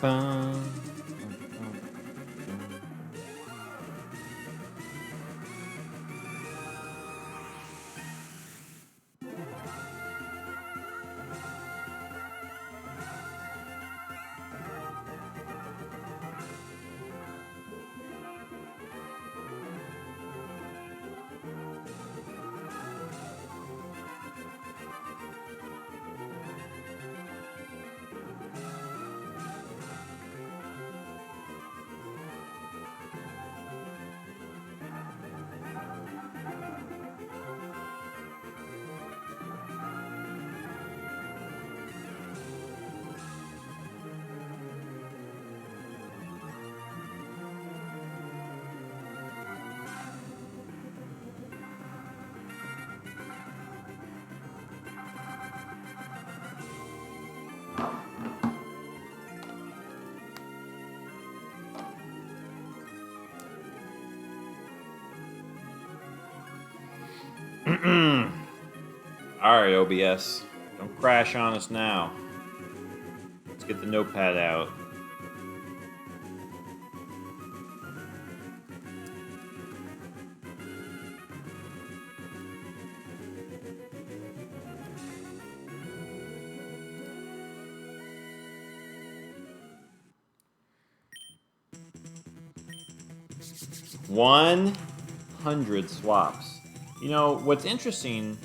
Bum. Alright, OBS. Don't crash on us now. Let's get the notepad out. $100 swaps. You know, what's interesting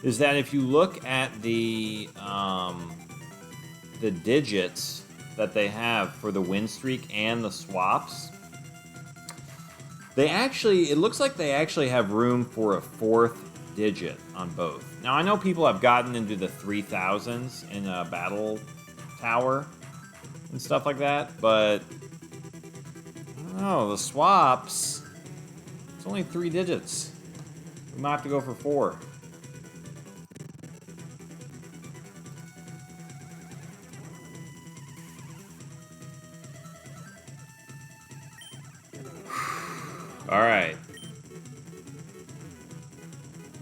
is that if you look at the digits that they have for the win streak and the swaps, it looks like they actually have room for a 4th digit on both. Now, I know people have gotten into the 3000s in a battle tower and stuff like that, but I don't know, the swaps, it's only 3 digits. We might have to go for 4. All right.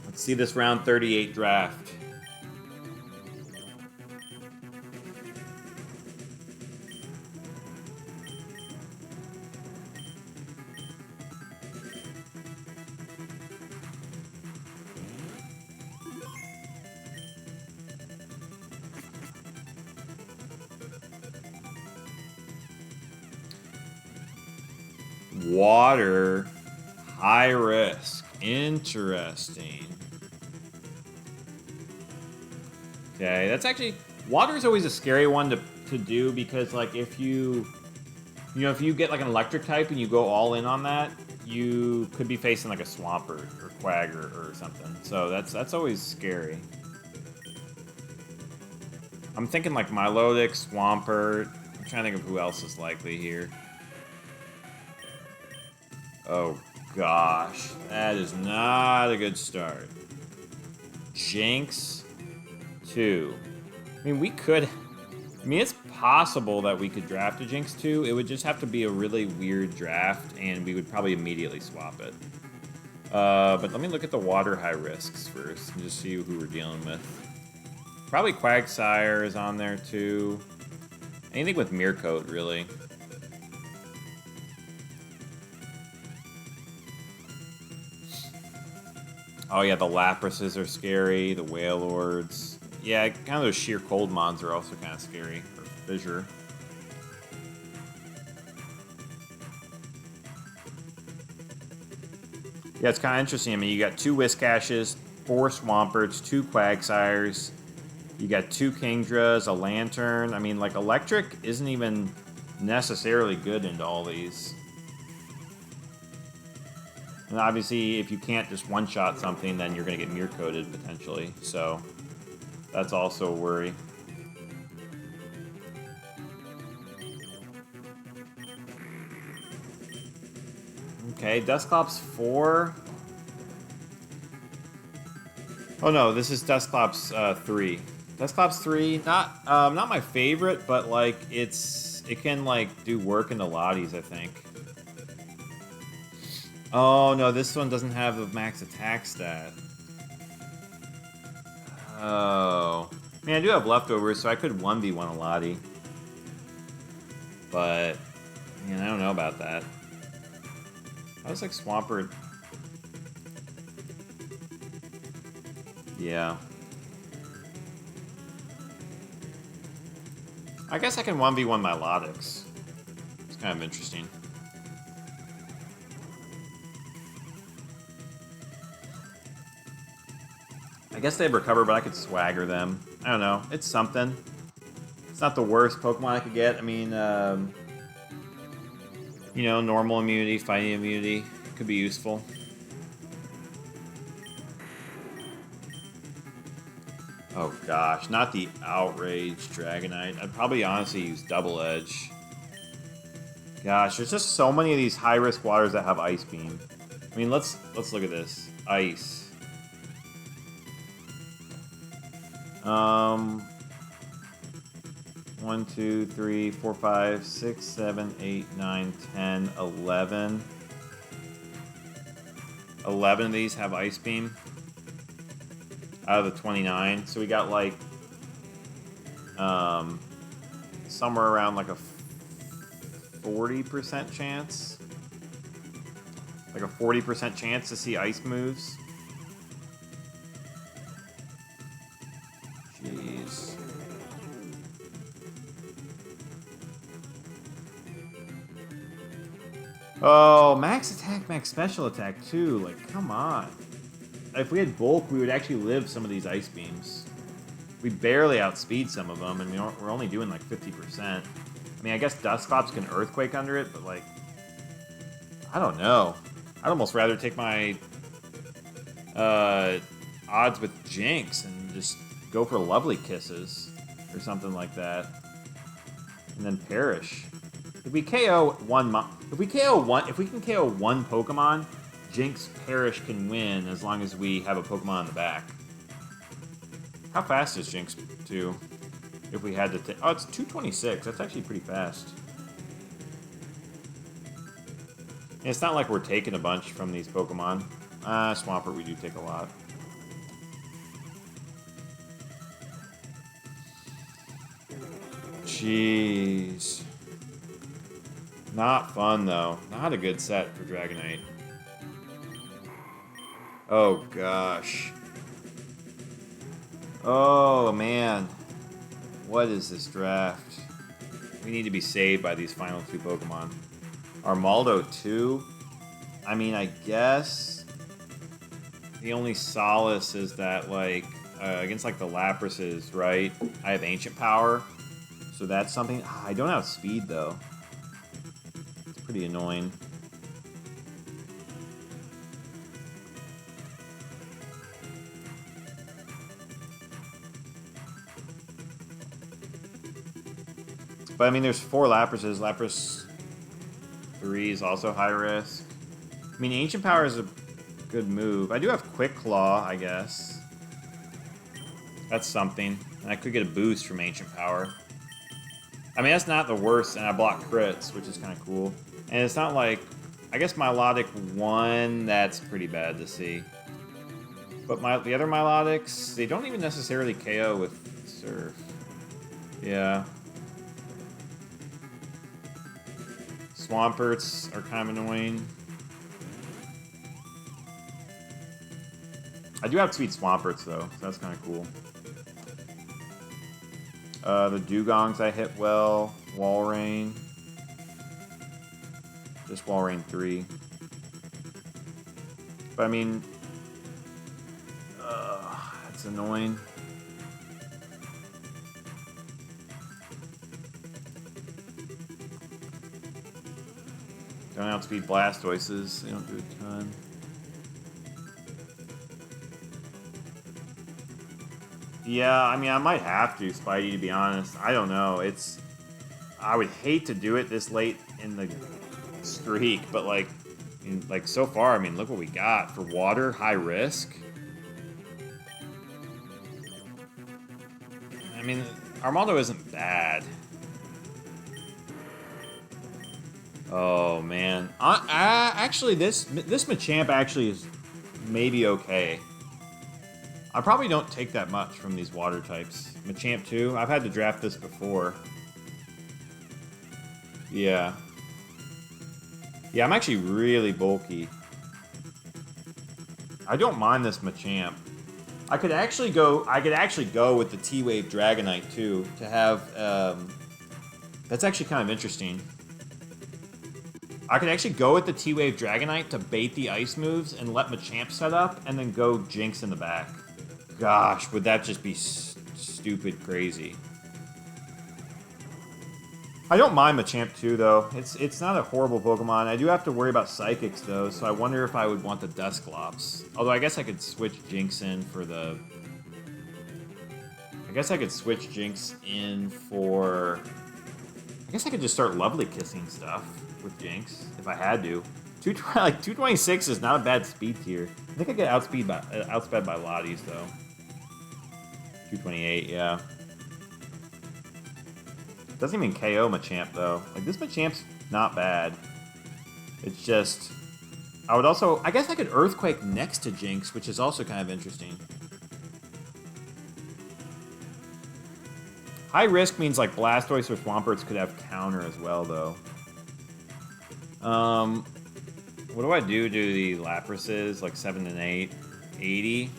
Let's see this round 38 draft. Water, high risk. Interesting. Okay, that's actually... Water is always a scary one to do because, like, if you get, like, an electric type and you go all in on that, you could be facing, like, a Swampert or Quagger or something. So that's always scary. I'm thinking, like, Milotic, Swampert. I'm trying to think of who else is likely here. Oh, gosh. That is not a good start. Jinx, 2. I mean, we could... I mean, it's possible that we could draft a Jinx 2. It would just have to be a really weird draft, and we would probably immediately swap it. But let me look at the water high risks first and just see who we're dealing with. Probably Quagsire is on there, too. Anything with Mircoat, really. Oh yeah, the Laprases are scary, the Wailords. Yeah, kind of those sheer cold mons are also kind of scary. Or Fissure. Yeah, it's kind of interesting. I mean, you got 2 Whiscashes, 4 Swamperts, 2 Quagsires. You got 2 Kingdras, a Lantern. I mean, like, Electric isn't even necessarily good into all these. And obviously, if you can't just one-shot something, then you're going to get mirror-coated, potentially. So, that's also a worry. Okay, Dusclops 4. Oh no, this is Dusclops 3. Dusclops 3, not my favorite, but like it can like do work in the Lotties, I think. Oh no, this one doesn't have the max attack stat. Oh. I mean, I do have leftovers, so I could 1v1 a Lottie. But, man, I don't know about that. I was like Swampert. Yeah. I guess I can 1v1 Milotics. It's kind of interesting. I guess they'd recover, but I could swagger them. I don't know. It's something. It's not the worst Pokemon I could get. I mean, you know, normal immunity, fighting immunity could be useful. Oh gosh, not the Outrage Dragonite. I'd probably honestly use Double Edge. Gosh, there's just so many of these high-risk waters that have Ice Beam. I mean, let's look at this. Ice. 1, 2, 3, 4, 5, 6, 7, 8, 9, 10, 11. 11 of these have Ice Beam out of the 29. So we got like somewhere around like a 40% chance. Like a 40% chance to see ice moves. Jeez. Oh, max attack, max special attack too. Like, come on. If we had bulk, we would actually live some of these ice beams. We barely outspeed some of them, and we're only doing like 50%. I mean, I guess Dusclops can Earthquake under it, but like, I don't know. I'd almost rather take my odds with Jinx and just go for Lovely Kisses or something like that, and then perish. If we KO if we can KO one Pokemon, Jinx Perish can win as long as we have a Pokemon in the back. How fast is Jinx 2? If we had to take... Oh, it's 226. That's actually pretty fast. And it's not like we're taking a bunch from these Pokemon. Swampert, we do take a lot. Jeez. Not fun, though. Not a good set for Dragonite. Oh, gosh. Oh, man. What is this draft? We need to be saved by these final two Pokemon. Armaldo 2? I mean, I guess... The only solace is that, like, against, like, the Laprases, right? I have Ancient Power. So that's something... I don't have Speed, though. It's pretty annoying. But, I mean, there's 4 Laprases. Lapras 3 is also high risk. I mean, Ancient Power is a good move. I do have Quick Claw, I guess. That's something. And I could get a boost from Ancient Power. I mean, that's not the worst, and I block crits, which is kind of cool. And it's not like... I guess Milotic 1, that's pretty bad to see. But the other Milotics, they don't even necessarily KO with Surf. Yeah. Swamperts are kind of annoying. I do have Sweet Swamperts, though, so that's kind of cool. The Dugongs I hit well. Walrein. Just Walrein 3. But, I mean... that's annoying. Don't outspeed Blastoises. They don't do a ton. Yeah, I mean, I might have to, Spidey, to be honest. I don't know. I would hate to do it this late in the streak, but, like, so far, I mean, look what we got. For water, high risk. I mean, Armaldo isn't bad. Oh, man. Actually, this Machamp actually is maybe okay. I probably don't take that much from these water types. Machamp 2, I've had to draft this before. Yeah. Yeah, I'm actually really bulky. I don't mind this Machamp. I could actually go with the T-Wave Dragonite too to have. That's actually kind of interesting. I could actually go with the T-Wave Dragonite to bait the ice moves and let Machamp set up, and then go Jinx in the back. Gosh, would that just be stupid crazy? I don't mind Machamp too, though. It's not a horrible Pokemon. I do have to worry about Psychics, though, so I wonder if I would want the Dusclops. Although I guess I could switch Jinx in for the... I guess I could switch Jinx in for... I guess I could just start Lovely Kissing stuff with Jinx, if I had to. 226 is not a bad speed tier. I think I get outsped by Lotties, though. 228, yeah. Doesn't even KO Machamp, though. Like, this Machamp's not bad. It's just... I would also... I guess I could Earthquake next to Jinx, which is also kind of interesting. High risk means, like, Blastoise or Swamperts could have counter as well, though. What do I do to the Laprases? Like, 7 and 8? 80?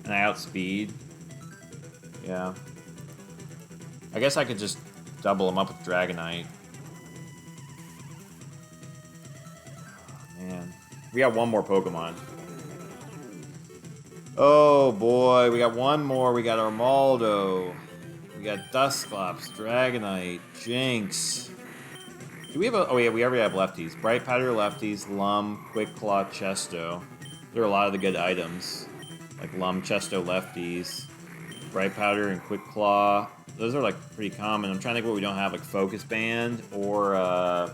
And I outspeed? Yeah. I guess I could just double them up with Dragonite. Oh, man. We got one more Pokemon. Oh, boy. We got one more. We got Armaldo. We got Dusclops, Dragonite, Jinx. Do we have a... Oh, yeah, we already have lefties. Bright Powder lefties, Lum, Quick Claw, Chesto. There are a lot of the good items. Like Lum, Chesto lefties. Bright Powder and Quick Claw. Those are, like, pretty common. I'm trying to think what we don't have, like Focus Band or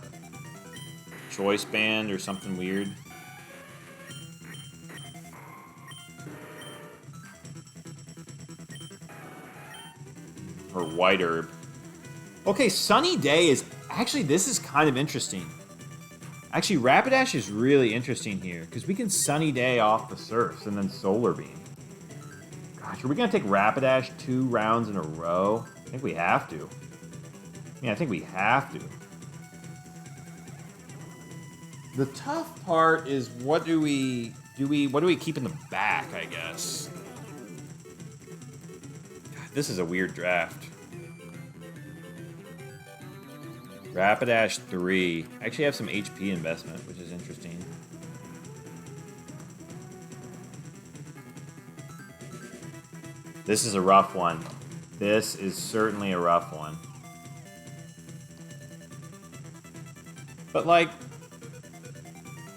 Choice Band or something weird. Or White Herb. Okay, Sunny Day is... Actually, this is kind of interesting. Actually, Rapidash is really interesting here, because we can Sunny Day off the Surfs and then Solar Beam. Gosh, are we going to take Rapidash 2 rounds in a row? I think we have to. I think we have to. The tough part is what do we keep in the back, I guess. God, this is a weird draft. Rapidash 3. I actually have some HP investment, which is interesting. This is a rough one. This is certainly a rough one. But, like,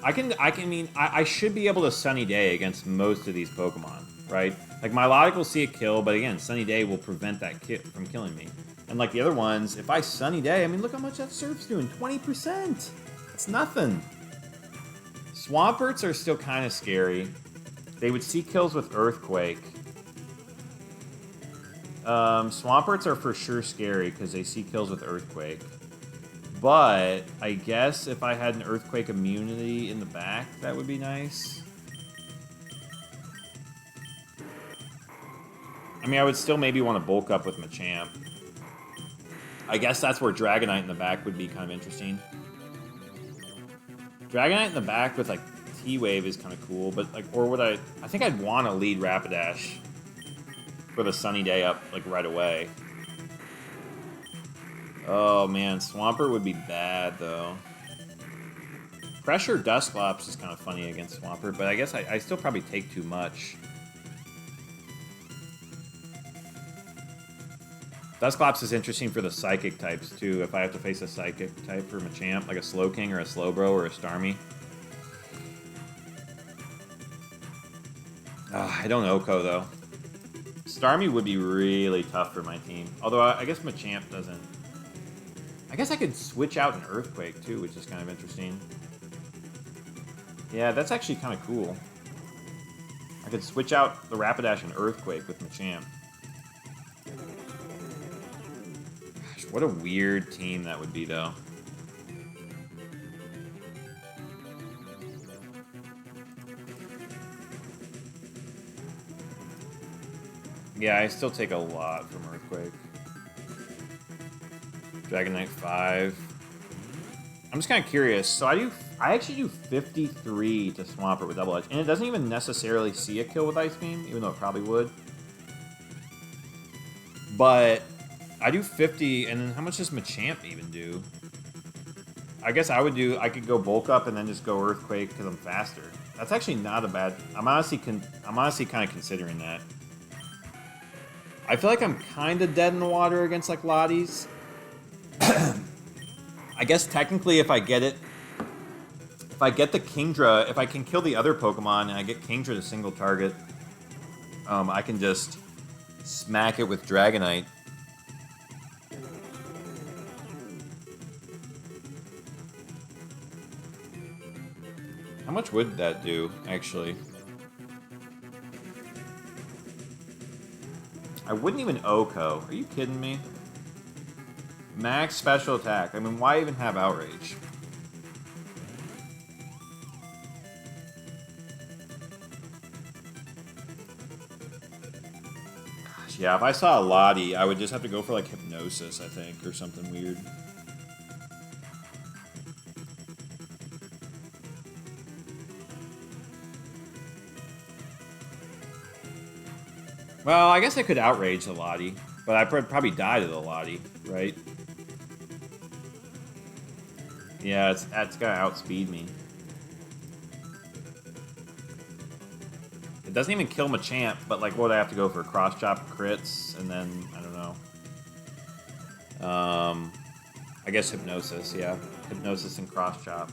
I should be able to Sunny Day against most of these Pokemon, right? Like, Milotic will see a kill, but again, Sunny Day will prevent that from killing me. And like the other ones, if I Sunny Day, I mean, look how much that Surf's doing. 20%! It's nothing. Swamperts are still kind of scary. They would see kills with Earthquake. Swamperts are for sure scary because they see kills with Earthquake. But I guess if I had an Earthquake immunity in the back, that would be nice. I mean, I would still maybe want to bulk up with Machamp. I guess that's where Dragonite in the back would be kind of interesting. Dragonite in the back with, like, T-Wave is kind of cool, but, like, or would I think I'd want to lead Rapidash for the Sunny Day up, like, right away. Oh, man, Swampert would be bad, though. Pressure Dusclops is kind of funny against Swampert, but I guess I still probably take too much. Dusclops is interesting for the Psychic types, too, if I have to face a Psychic type for Machamp, like a Slowking or a Slowbro or a Starmie. I don't know Oko, though. Starmie would be really tough for my team. Although, I guess Machamp doesn't... I guess I could switch out an Earthquake, too, which is kind of interesting. Yeah, that's actually kind of cool. I could switch out the Rapidash and Earthquake with Machamp. Gosh, what a weird team that would be, though. Yeah, I still take a lot from Earthquake. Dragonite 5. I'm just kind of curious. So I actually do 53 to Swampert with Double Edge, and it doesn't even necessarily see a kill with Ice Beam, even though it probably would. But I do 50, and then how much does Machamp even do? I guess I could go Bulk Up and then just go Earthquake because I'm faster. That's actually not a bad. I'm honestly kind of considering that. I feel like I'm kind of dead in the water against like Lottie's. I guess technically if I get the Kingdra, if I can kill the other Pokemon and I get Kingdra to single target, I can just smack it with Dragonite. How much would that do, actually? I wouldn't even OHKO. Are you kidding me? Max special attack. I mean, why even have Outrage? Gosh, yeah, if I saw a Lottie, I would just have to go for, like, Hypnosis, I think, or something weird. Well, I guess I could Outrage the Lottie, but I'd probably die to the Lottie, right? Yeah, it's gonna outspeed me. It doesn't even kill Machamp, but like, what would I have to go for? Cross Chop crits, and then I don't know. I guess Hypnosis, yeah, Hypnosis and Cross Chop.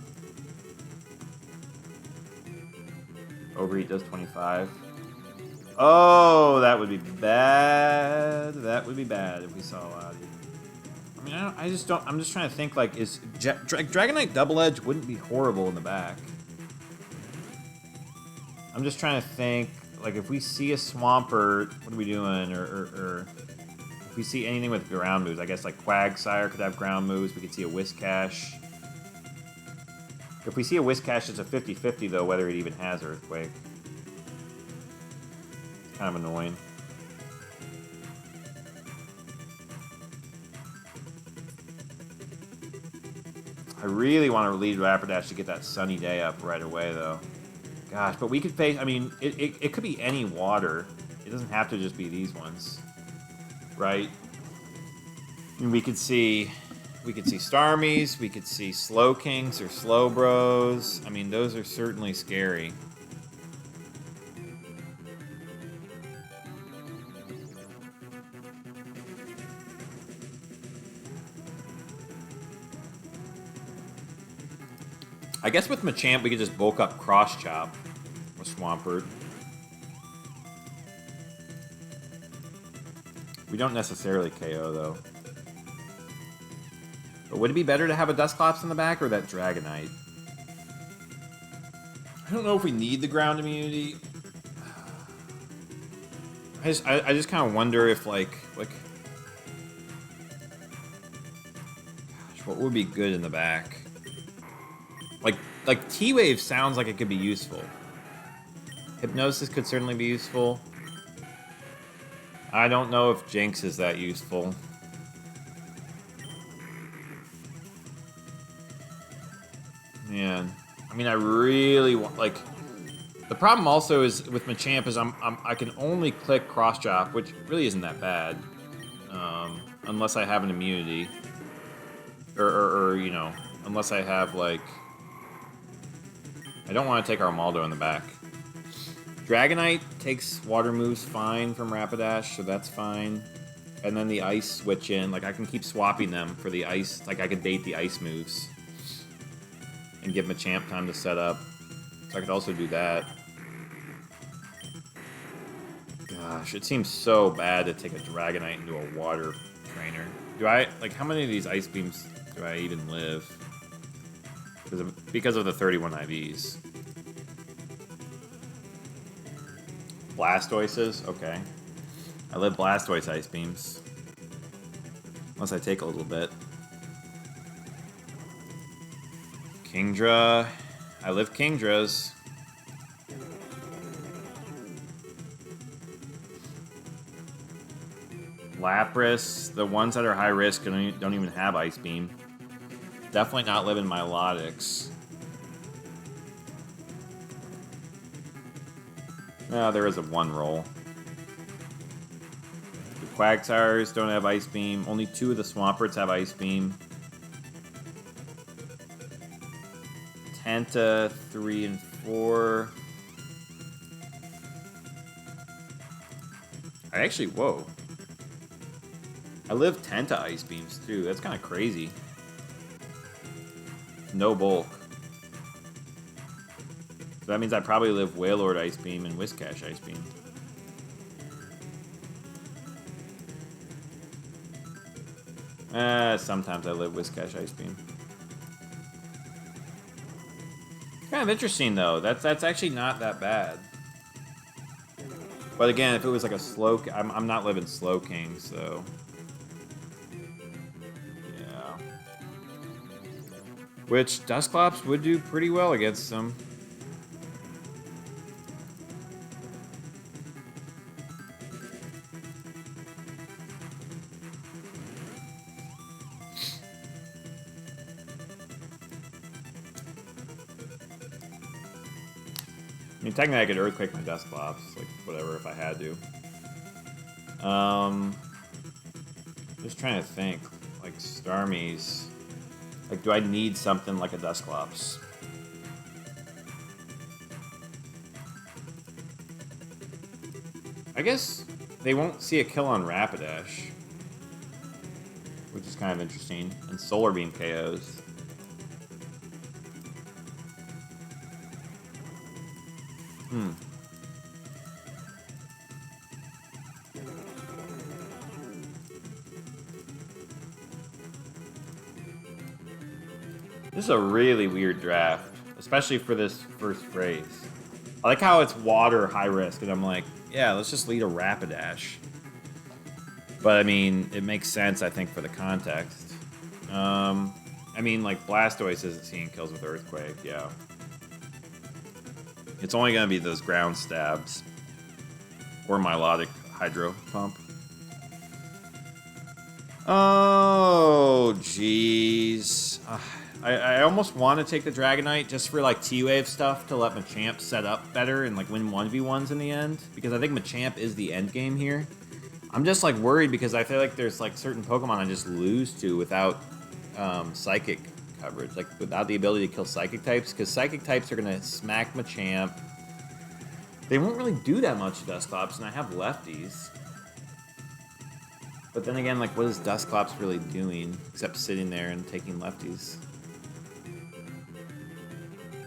Overheat does 25. Oh, that would be bad. That would be bad if we saw a Lottie. I mean, I just don't. I'm just trying to think. Like, is Dragonite Double Edge wouldn't be horrible in the back. I'm just trying to think. Like, if we see a Swampert, what are we doing? Or if we see anything with ground moves, I guess like Quagsire could have ground moves. We could see a Whiscash. If we see a Whiscash, it's a 50-50 though, whether it even has Earthquake. Kind of annoying. I really want to lead Rapidash to get that Sunny Day up right away, though. Gosh, but we could face... I mean, it could be any water. It doesn't have to just be these ones. Right? I mean, we could see Starmies, we could see Slowkings or Slowbros. I mean, those are certainly scary. I guess with Machamp, we could just bulk up Cross Chop with Swampert. We don't necessarily KO, though. But would it be better to have a Dusclops in the back or that Dragonite? I don't know if we need the ground immunity. I just kind of wonder if, like... Gosh, what would be good in the back? Like T-Wave sounds like it could be useful. Hypnosis could certainly be useful. I don't know if Jinx is that useful. Man, I mean, I really want, like... The problem also is with Machamp is I can only click Cross Chop, which really isn't that bad, unless I have an immunity, or you know, unless I have like. I don't want to take Armaldo in the back. Dragonite takes water moves fine from Rapidash, so that's fine. And then the ice switch in, like I can keep swapping them for the ice, like I can bait the ice moves. And give Machamp time to set up. So I could also do that. Gosh, it seems so bad to take a Dragonite into a water trainer. Do I, like, how many of these Ice Beams do I even live? Because of the 31 IVs. Blastoises? Okay. I live Blastoise Ice Beams. Unless I take a little bit. Kingdra. I live Kingdras. Lapras. The ones that are high risk don't even have Ice Beam. Definitely not living Milotics. No, there is a 1 roll. The Quagsires don't have Ice Beam. Only 2 of the Swamperts have Ice Beam. Tenta, 3 and 4. I actually, whoa. I live Tenta Ice Beams too. That's kind of crazy. No bulk. So that means I probably live Wailord Ice Beam and Whiscash Ice Beam. Sometimes I live Whiscash Ice Beam. Kind of interesting though. That's actually not that bad. But again, if it was like a slow, I'm not living Slowking, so yeah. Which Dusclops would do pretty well against them. I mean, technically I could Earthquake my Dusclops, like, whatever, if I had to. Just trying to think. Like, Starmies. Like, do I need something like a Dusclops? I guess they won't see a kill on Rapidash, which is kind of interesting. And Solar Beam KOs. This is a really weird draft, especially for this first phrase. I like how it's water high risk, and I'm like, yeah, let's just lead a Rapidash. But I mean, it makes sense, I think, for the context. I mean, like, Blastoise isn't seeing kills with Earthquake, yeah. It's only going to be those ground stabs. Or Milotic Hydro Pump. Oh, jeez. I almost want to take the Dragonite just for, like, T-Wave stuff to let Machamp set up better and, like, win 1v1s in the end. Because I think Machamp is the end game here. I'm just, like, worried because I feel like there's, like, certain Pokemon I just lose to without Psychic coverage. Like, without the ability to kill Psychic types. Because Psychic types are going to smack Machamp. They won't really do that much to Dusclops, and I have lefties. But then again, like, what is Dusclops really doing except sitting there and taking lefties?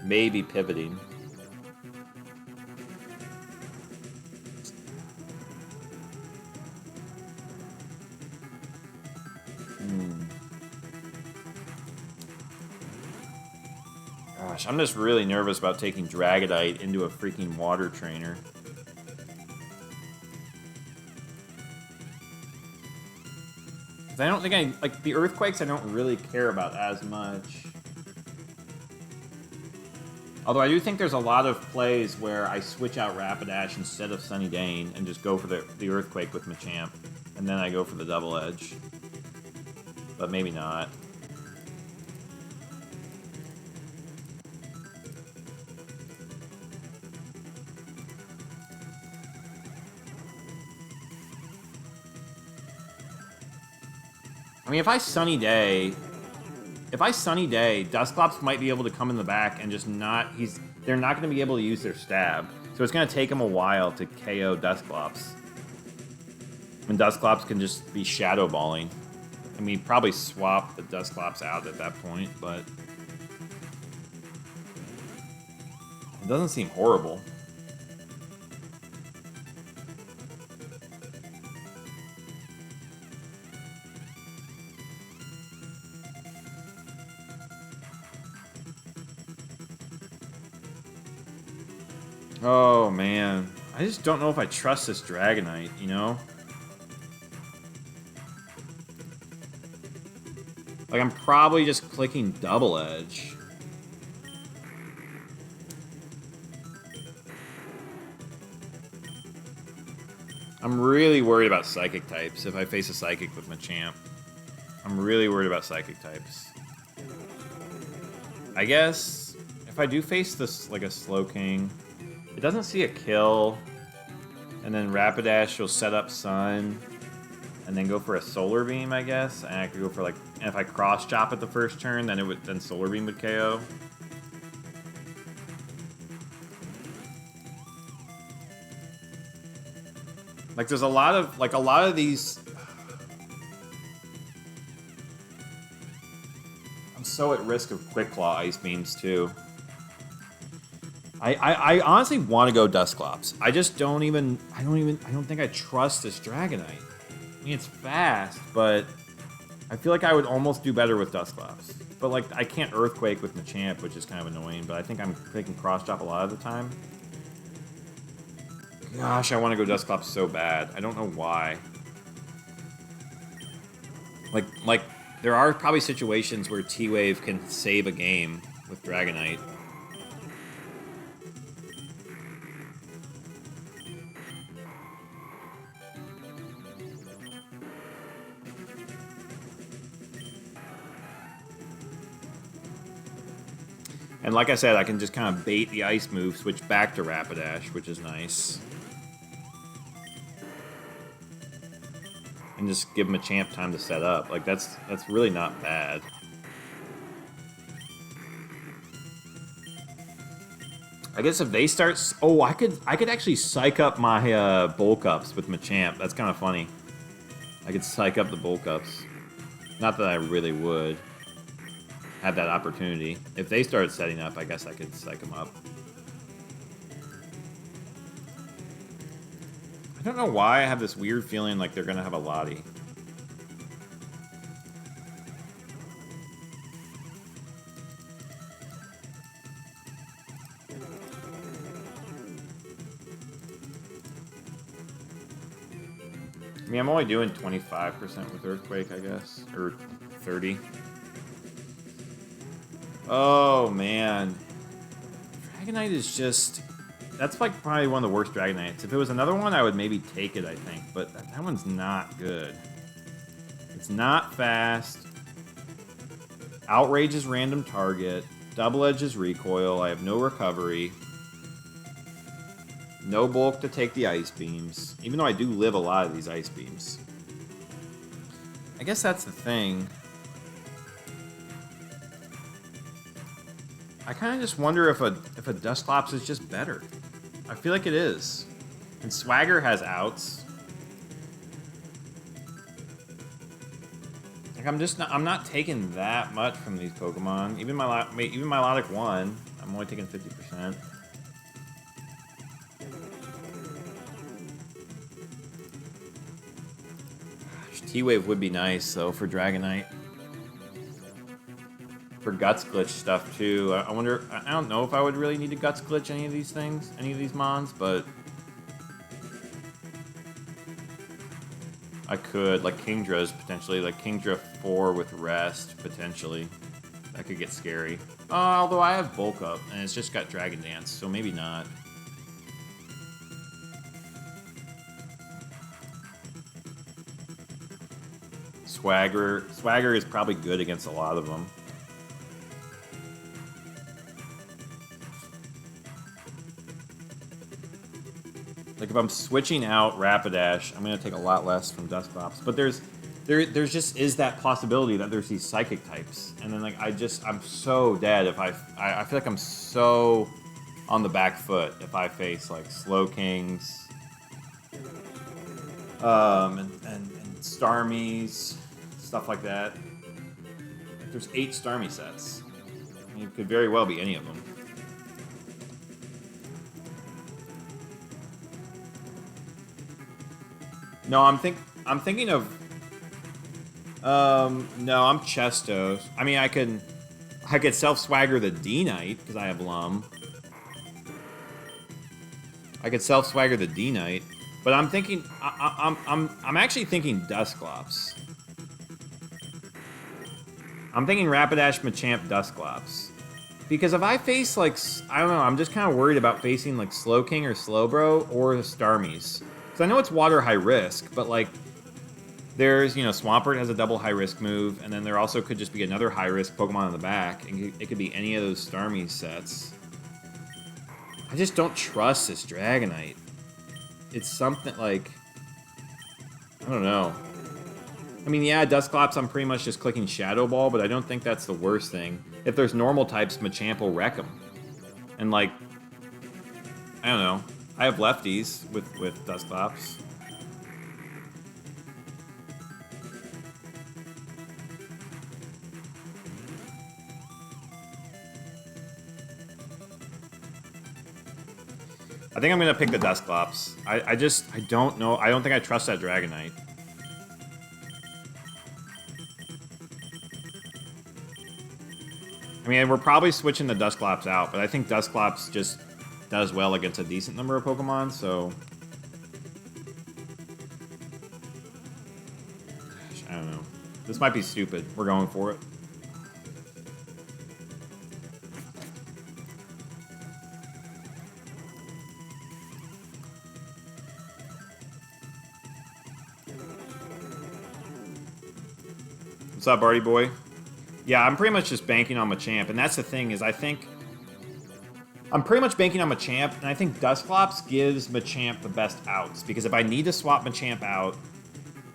Maybe pivoting. Gosh, I'm just really nervous about taking Dragonite into a freaking water trainer. I don't think like, the Earthquakes I don't really care about as much. Although I do think there's a lot of plays where I switch out Rapidash instead of Sunny Dane and just go for the Earthquake with Machamp. And then I go for the Double Edge. But maybe not. I mean, if I Sunny Day, Dusclops might be able to come in the back and just not... They're not going to be able to use their stab. So it's going to take them a while to KO Dusclops. And Dusclops can just be Shadow Balling. I mean, probably swap the Dusclops out at that point, but... It doesn't seem horrible. Oh, man. I just don't know if I trust this Dragonite, you know? Like, I'm probably just clicking Double Edge. I'm really worried about Psychic types if I face a Psychic with Machamp. I'm really worried about Psychic types. I guess if I do face this like a Slowking, it doesn't see a kill, and then Rapidash will set up Sun, and then go for a Solar Beam, I guess, and I could go for like, and if I cross chop at the first turn, then Solar Beam would KO. Like there's a lot of these. I'm so at risk of Quick Claw Ice Beams too. I honestly want to go Dusclops. I just don't think I trust this Dragonite. I mean, it's fast, but I feel like I would almost do better with Dusclops. But like, I can't Earthquake with Machamp, which is kind of annoying, but I think I'm taking Cross Chop a lot of the time. Gosh, I want to go Dusclops so bad. I don't know why. Like, there are probably situations where T-Wave can save a game with Dragonite. And like I said, I can just kind of bait the ice move, switch back to Rapidash, which is nice. And just give Machamp time to set up. Like, that's really not bad. I guess if they start... Oh, I could actually psych up my Bulk Ups with Machamp. That's kind of funny. I could psych up the Bulk Ups. Not that I really would have that opportunity. If they started setting up, I guess I could psych them up. I don't know why I have this weird feeling like they're going to have a Lottie. I mean, I'm only doing 25% with Earthquake, I guess. Or 30. Oh, man. Dragonite is just... That's like probably one of the worst Dragonites. If it was another one, I would maybe take it, I think. But that one's not good. It's not fast. Outrage is random target. Double Edge is recoil. I have no recovery. No bulk to take the Ice Beams. Even though I do live a lot of these Ice Beams. I guess that's the thing. I kind of just wonder if a Dusclops is just better. I feel like it is. And Swagger has outs. Like I'm not taking that much from these Pokemon. Even Milotic 1, I'm only taking 50%. T-Wave would be nice though for Dragonite. For Guts Glitch stuff too. I wonder. I don't know if I would really need to Guts Glitch any of these things, any of these mons, but I could. Like Kingdra's potentially, like Kingdra 4 with Rest potentially. That could get scary. Although I have Bulk Up and it's just got Dragon Dance, so maybe not. Swagger is probably good against a lot of them. Like if I'm switching out Rapidash, I'm gonna take a lot less from Dusclops. But there's just is that possibility that there's these psychic types, and then like I'm so dead if I feel like I'm so on the back foot if I face like Slowkings, and Starmies, stuff like that. There's 8 Starmie sets. I mean, it could very well be any of them. No, I'm thinking of. No, I'm Chestos. I mean, I could self-swagger the D-Knight because I have Lum. I could self-swagger the D-Knight, but I'm thinking. I'm actually thinking Dusclops. I'm thinking Rapidash, Machamp, Dusclops. Because if I face, like, I don't know, I'm just kind of worried about facing, like, Slowking or Slowbro or the Starmies. Because I know it's water high risk, but, like, There's, you know, Swampert has a double high-risk move, and then there also could just be another high-risk Pokemon in the back, and it could be any of those Starmie sets. I just don't trust this Dragonite. It's something like... I don't know. I mean, yeah, Dusclops, I'm pretty much just clicking Shadow Ball, but I don't think that's the worst thing. If there's normal types, Machamp will wreck them. And, like... I don't know. I have lefties with Dusclops. I think I'm going to pick the Dusclops. I don't know. I don't think I trust that Dragonite. I mean, we're probably switching the Dusclops out, but I think Dusclops just does well against a decent number of Pokemon, so... Gosh, I don't know. This might be stupid. We're going for it. What's up, Barty boy? Yeah, I'm pretty much just banking on Machamp, and that's the thing, is I think... I'm pretty much banking on Machamp, and I think Dusclops gives Machamp the best outs, because if I need to swap Machamp out,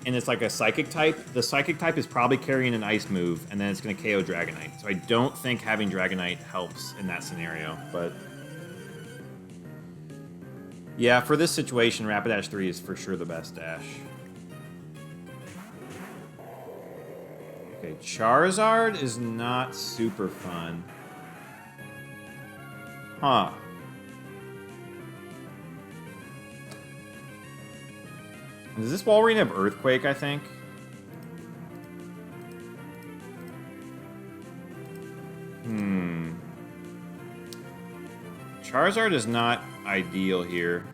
and it's like a Psychic type, the Psychic type is probably carrying an Ice move, and then it's going to KO Dragonite. So I don't think having Dragonite helps in that scenario, but... Yeah, for this situation, Rapidash 3 is for sure the best dash. Okay, Charizard is not super fun. Huh. Does this Walrein have Earthquake, I think? Charizard is not ideal here.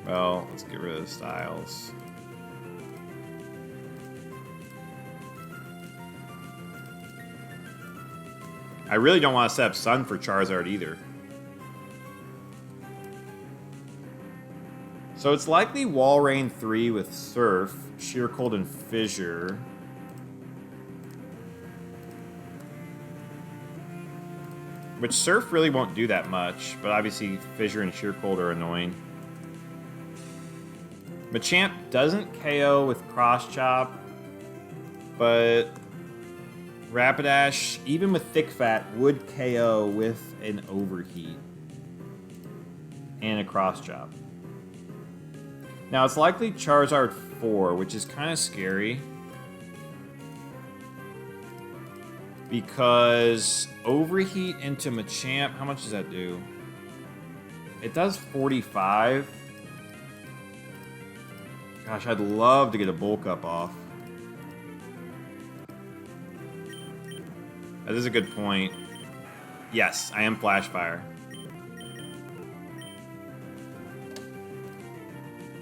Well, let's get rid of Styles. I really don't want to set up Sun for Charizard either. So it's likely Walrein 3 with Surf, Sheer Cold, and Fissure. Which Surf really won't do that much, but obviously Fissure and Sheer Cold are annoying. Machamp doesn't KO with Cross Chop, but Rapidash, even with Thick Fat, would KO with an Overheat and a Cross Chop. Now, it's likely Charizard 4, which is kind of scary, because Overheat into Machamp, how much does that do? It does 45. Gosh, I'd love to get a Bulk Up off. That is a good point. Yes, I am Flash Fire.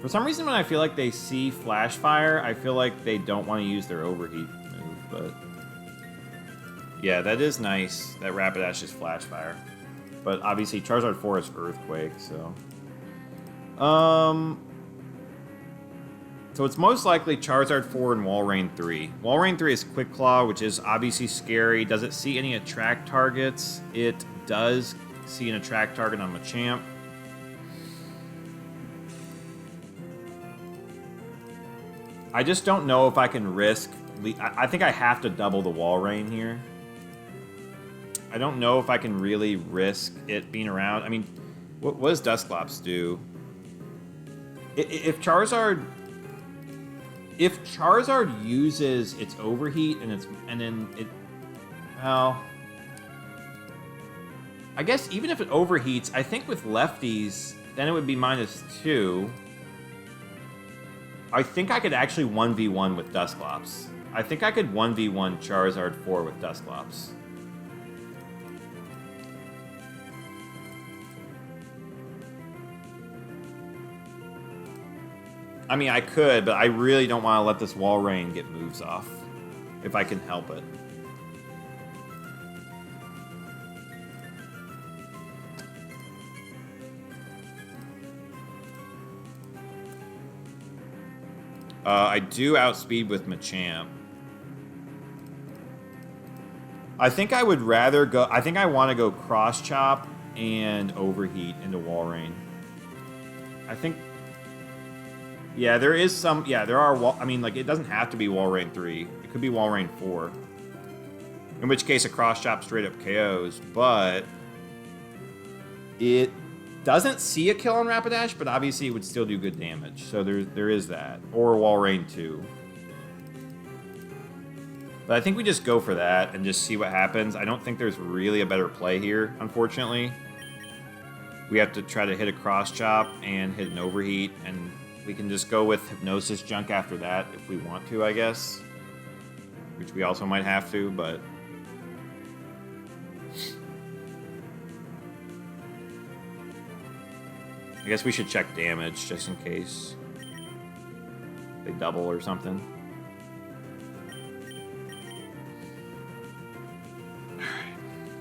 For some reason, when I feel like they see Flash Fire, I feel like they don't want to use their Overheat move, but... Yeah, that is nice that Rapidash is Flash Fire. But obviously, Charizard 4 is Earthquake, so... So it's most likely Charizard 4 and Walrein 3. Walrein 3 is Quick Claw, which is obviously scary. Does it see any attract targets? It does see an attract target on Machamp. I just don't know if I can risk... I think I have to double the Walrein here. I don't know if I can really risk it being around. I mean, what does Dusclops do? If Charizard uses its Overheat and then it, well, I guess even if it overheats, I think with lefties, then it would be -2. I think I could actually 1v1 with Dusclops. I think I could 1v1 Charizard 4 with Dusclops. I mean, I could, but I really don't want to let this Walrein get moves off, if I can help it. I do outspeed with Machamp. I think I would rather go... I think I want to go Cross Chop and Overheat into Walrein. I think... Yeah, there is some... Yeah, there are... I mean, like, it doesn't have to be Walrein 3. It could be Walrein 4. In which case, a Cross Chop straight up KOs, but... It doesn't see a kill on Rapidash, but obviously it would still do good damage. So there is that. Or Walrein 2. But I think we just go for that and just see what happens. I don't think there's really a better play here, unfortunately. We have to try to hit a Cross Chop and hit an Overheat, and we can just go with Hypnosis Junk after that if we want to, I guess. Which we also might have to, but... I guess we should check damage, just in case they double or something.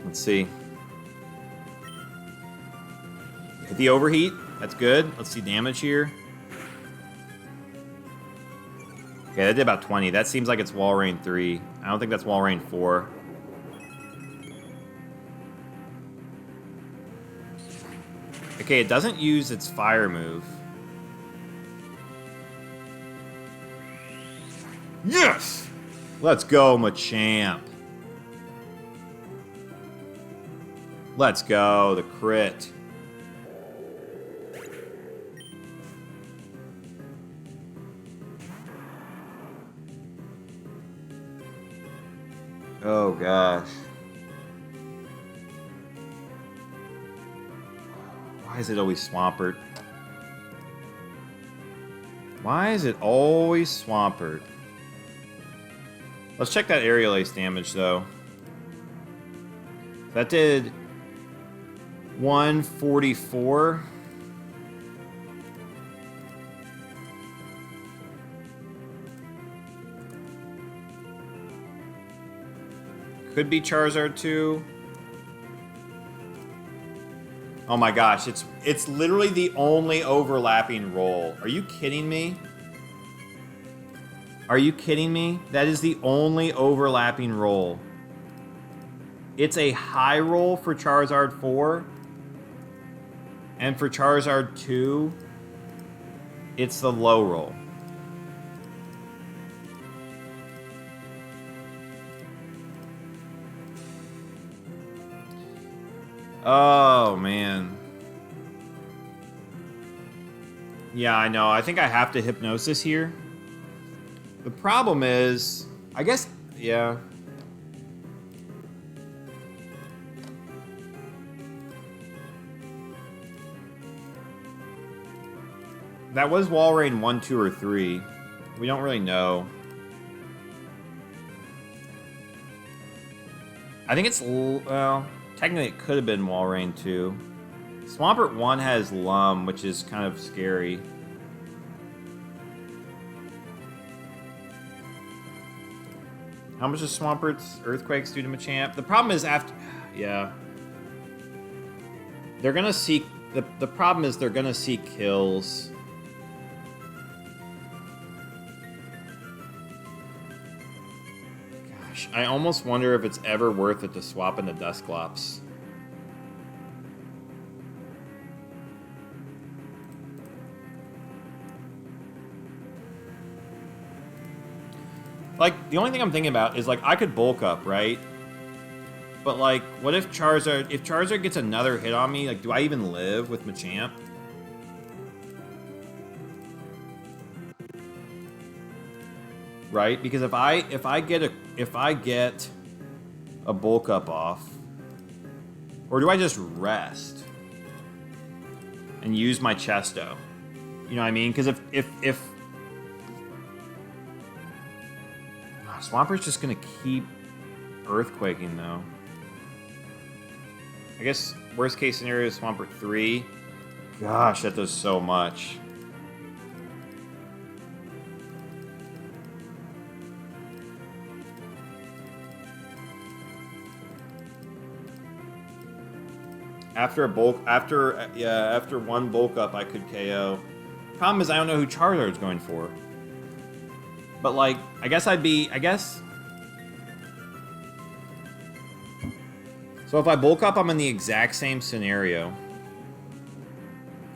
Let's see. Hit the Overheat. That's good. Let's see damage here. Okay, that did about 20. That seems like it's Walrein 3. I don't think that's Walrein 4. Okay, it doesn't use its fire move. Yes! Let's go, Machamp. Let's go, the crit. Oh, gosh. Why is it always Swampert? Why is it always Swampert? Let's check that Aerial Ace damage, though. That did 144. Could be Charizard 2. Oh my gosh, it's literally the only overlapping roll. Are you kidding me? Are you kidding me? That is the only overlapping roll. It's a high roll for Charizard 4. And for Charizard 2, it's the low roll. Oh, man. Yeah, I know. I think I have to Hypnosis here. The problem is, I guess, yeah. That was Walrein 1, 2, or 3. We don't really know. I think it's, well... Technically, it could have been Walrein 2. Swampert 1 has Lum, which is kind of scary. How much does Swampert's Earthquakes do to Machamp? The problem is after... Yeah. They're going to seek... The problem is they're going to seek kills. I almost wonder if it's ever worth it to swap into Dusclops. Like, the only thing I'm thinking about is, like, I could bulk up, right? But, like, what if Charizard... If Charizard gets another hit on me, like, do I even live with Machamp? Right? Because if I get a bulk up off, or do I just rest and use my Chesto? You know what I mean? Because if Swampert's just gonna keep Earthquaking though. I guess worst case scenario is Swampert 3. Gosh, that does so much. After one bulk up, I could KO. Problem is, I don't know who Charizard's going for. But, like, I guess. So if I bulk up, I'm in the exact same scenario.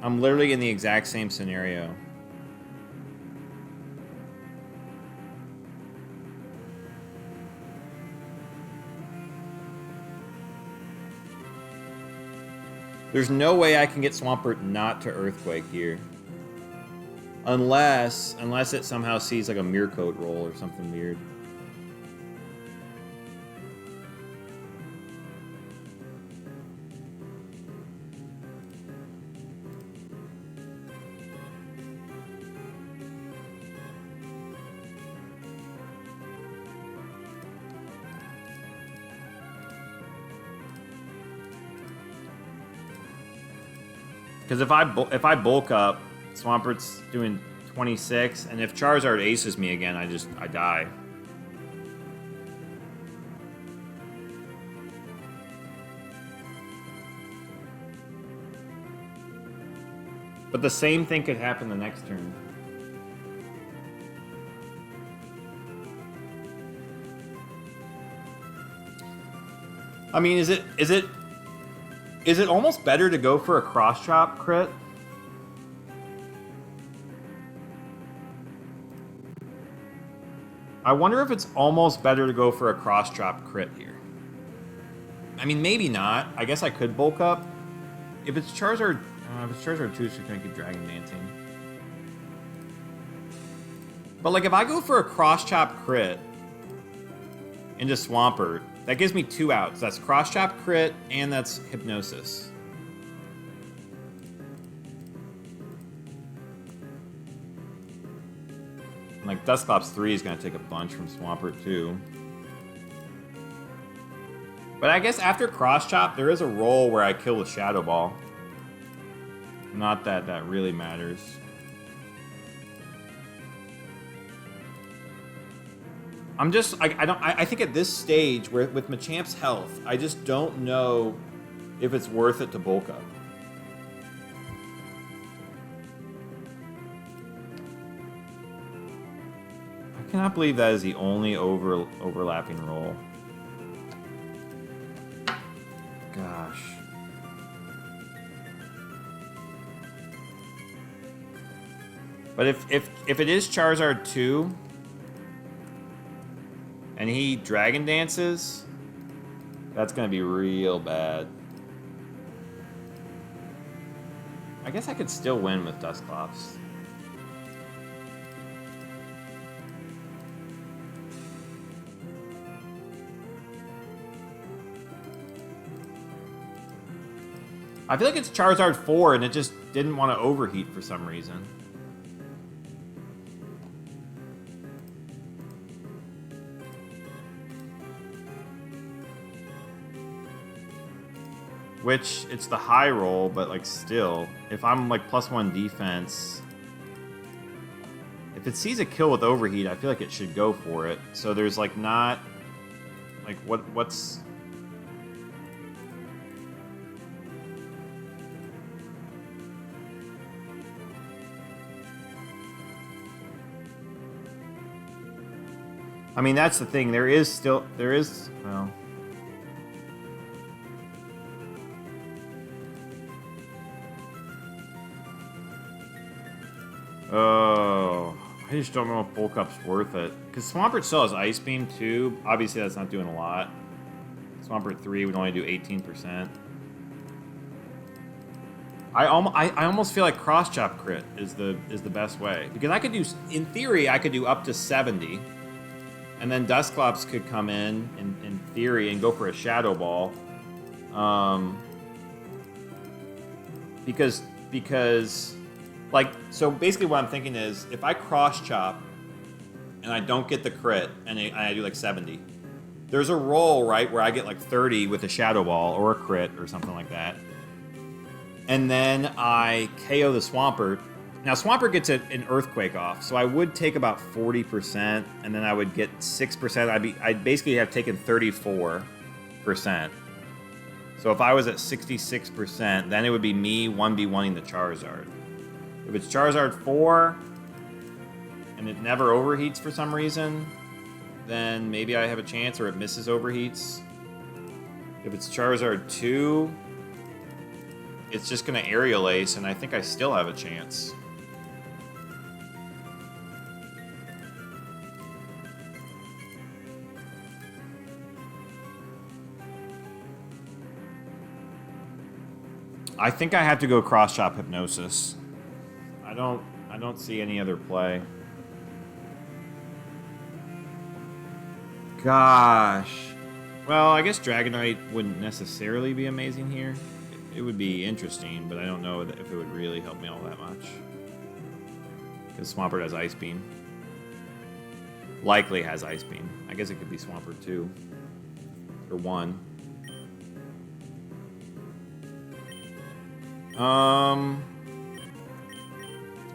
I'm literally in the exact same scenario. There's no way I can get Swampert not to Earthquake here. Unless it somehow sees like a Mirror Coat roll or something weird. Because if I bulk up, Swampert's doing 26, and if Charizard aces me again, I die. But the same thing could happen the next turn. I mean, is it almost better to go for a cross chop crit? I wonder if it's almost better to go for a cross chop crit here. I mean, maybe not. I guess I could bulk up. If it's Charizard 2, she's gonna keep Dragon Dancing. But like, if I go for a cross chop crit into Swampert, that gives me 2 outs. That's cross chop crit and that's Hypnosis. And like, Dusclops 3 is gonna take a bunch from Swampert too. But I guess after cross chop, there is a roll where I kill the Shadow Ball. Not that that really matters. I'm just, I think at this stage, with Machamp's health, I just don't know if it's worth it to bulk up. I cannot believe that is the only overlapping roll. Gosh. But if it is Charizard 2 and he Dragon Dances, that's gonna be real bad. I guess I could still win with Dusclops. I feel like it's Charizard 4 and it just didn't want to overheat for some reason. Which, it's the high roll, but like still, if I'm like +1 defense, if it sees a kill with overheat, I feel like it should go for it. So there's like not, like what's... I mean, that's the thing, there is, well... Oh, I just don't know if Bulk Up's worth it. Because Swampert still has Ice Beam too. Obviously, that's not doing a lot. Swampert 3 would only do 18%. I almost feel like Cross Chop Crit is the best way. Because I could do, in theory, I could do up to 70. And then Dusclops could come in theory, and go for a Shadow Ball. Because... Like, so basically what I'm thinking is, if I cross chop and I don't get the crit and I do like 70, there's a roll, right, where I get like 30 with a Shadow Ball or a crit or something like that. And then I KO the Swampert. Now, Swampert gets an Earthquake off, so I would take about 40%, and then I would get 6%. I'd basically have taken 34%. So if I was at 66%, then it would be me 1v1ing the Charizard. If it's Charizard 4, and and it never overheats for some reason, then maybe I have a chance, or it misses overheats. If it's Charizard 2, it's just going to Aerial Ace, and I think I still have a chance. I think I have to go Cross Chop Hypnosis. I don't see any other play. Gosh. Well, I guess Dragonite wouldn't necessarily be amazing here. It would be interesting, but I don't know if it would really help me all that much. Because Swampert has Ice Beam. Likely has Ice Beam. I guess it could be Swampert 2. Or 1.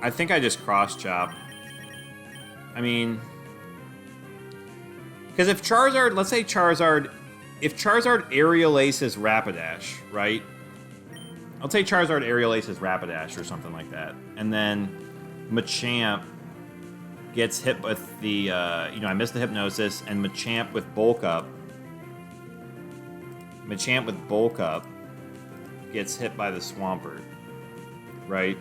I think I just Cross Chop. I mean, because if Charizard, let's say Charizard, if Charizard Aerial Aces Rapidash, right? I'll say Charizard Aerial Aces Rapidash or something like that, and then Machamp gets hit with the, I missed the Hypnosis, and Machamp with Bulk Up. Machamp with Bulk Up gets hit by the Swampert, right?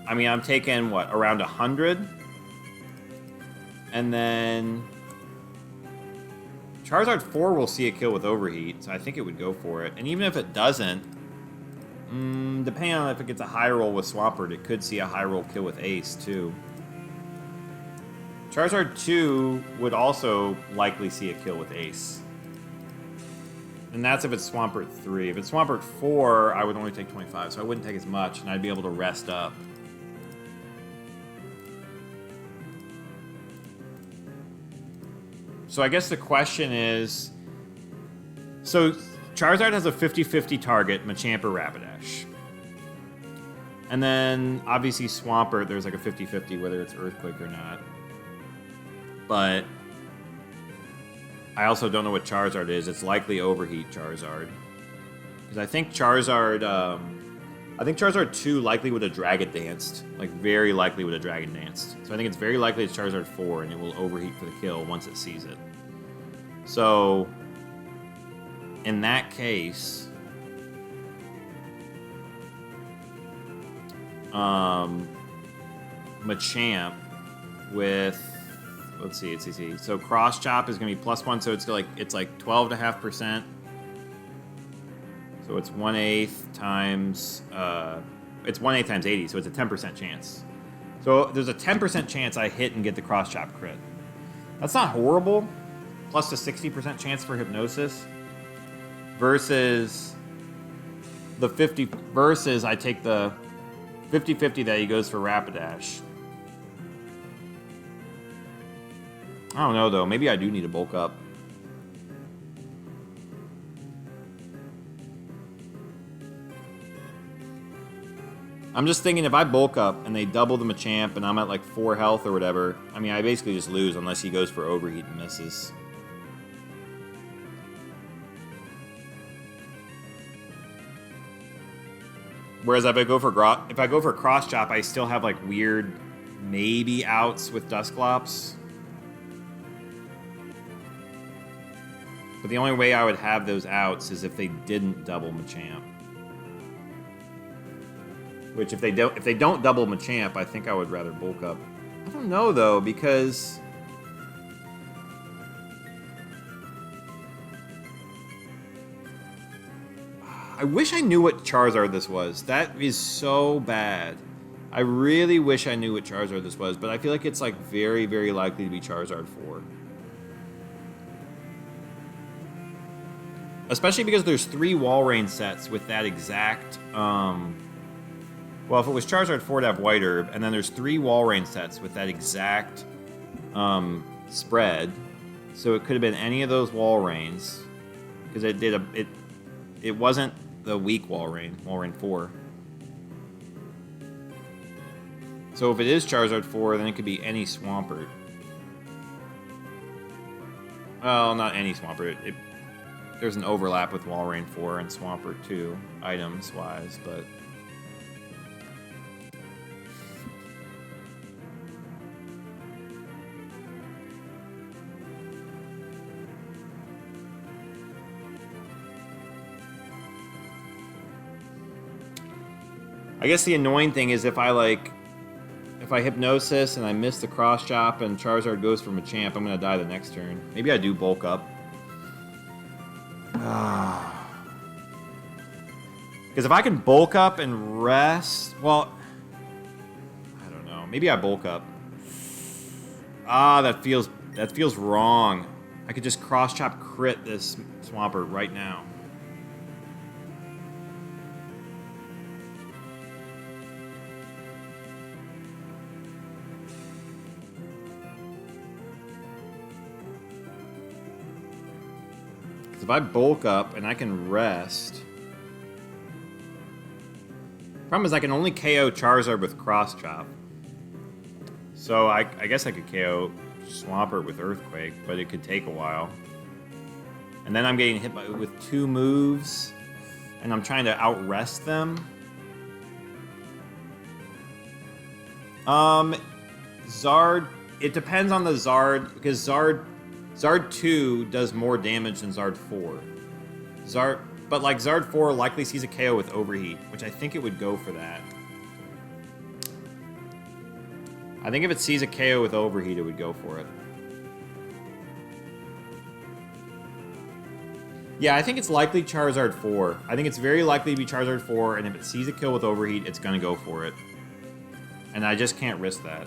I mean, I'm taking, what, around 100? And then Charizard 4 will see a kill with Overheat, so I think it would go for it. And even if it doesn't, depending on if it gets a high roll with Swampert, it could see a high roll kill with Ace, too. Charizard 2 would also likely see a kill with Ace. And that's if it's Swampert 3. If it's Swampert 4, I would only take 25, so I wouldn't take as much, and I'd be able to rest up. So I guess the question is... So Charizard has a 50-50 target, Machamp or Rapidash. And then, obviously, Swampert, there's like a 50-50 whether it's Earthquake or not. But... I also don't know what Charizard is. It's likely Overheat Charizard. Because I think Charizard... I think Charizard 2 likely would have Dragon Danced. Like, very likely would have Dragon Danced. So I think it's very likely it's Charizard 4, and it will Overheat for the kill once it sees it. So... in that case... Machamp with... Let's see. So Cross Chop is going to be +1, so it's like 12.5%. So it's 1/8 times it's 1/8 times 80, so it's a 10% chance. So there's a 10% chance I hit and get the Cross Chop crit. That's not horrible. Plus a 60% chance for Hypnosis versus the 50 versus I take the 50-50 that he goes for Rapidash. I don't know, though. Maybe I do need to bulk up. I'm just thinking if I bulk up and they double the Machamp and I'm at like 4 health or whatever, I mean, I basically just lose unless he goes for Overheat and misses. Whereas if I go for Cross Chop, I still have like weird maybe outs with Dusclops. But the only way I would have those outs is if they didn't double Machamp. Which if they don't double Machamp, I think I would rather bulk up. I don't know though, because I wish I knew what Charizard this was. That is so bad. I really wish I knew what Charizard this was, but I feel like it's like very, very likely to be Charizard 4. Especially because there's 3 Walrein sets with that exact, well, if it was Charizard 4 to have White Herb, and then there's 3 Walrein sets with that exact spread, so it could have been any of those Walreins, because it wasn't the weak Walrein 4. So if it is Charizard 4, then it could be any Swampert. Well, not any Swampert. There's an overlap with Walrein 4 and Swampert 2, items-wise, but... I guess the annoying thing is if I Hypnosis and I miss the cross chop and Charizard goes for Machamp, I'm gonna die the next turn. Maybe I do bulk up. Because if I can bulk up and rest, well, I don't know. Maybe I bulk up. That feels wrong. I could just cross chop crit this Swampert right now. If I bulk up and I can rest... Problem is I can only KO Charizard with Cross Chop. So I guess I could KO Swampert with Earthquake, but it could take a while. And then I'm getting hit with 2 moves, and I'm trying to outrest them. Zard... It depends on the Zard, because Zard 2 does more damage than Zard 4. But like Zard 4 likely sees a KO with Overheat, which I think it would go for that. I think if it sees a KO with Overheat, it would go for it. Yeah, I think it's likely Charizard 4. I think it's very likely to be Charizard 4, and if it sees a kill with Overheat, it's gonna go for it. And I just can't risk that.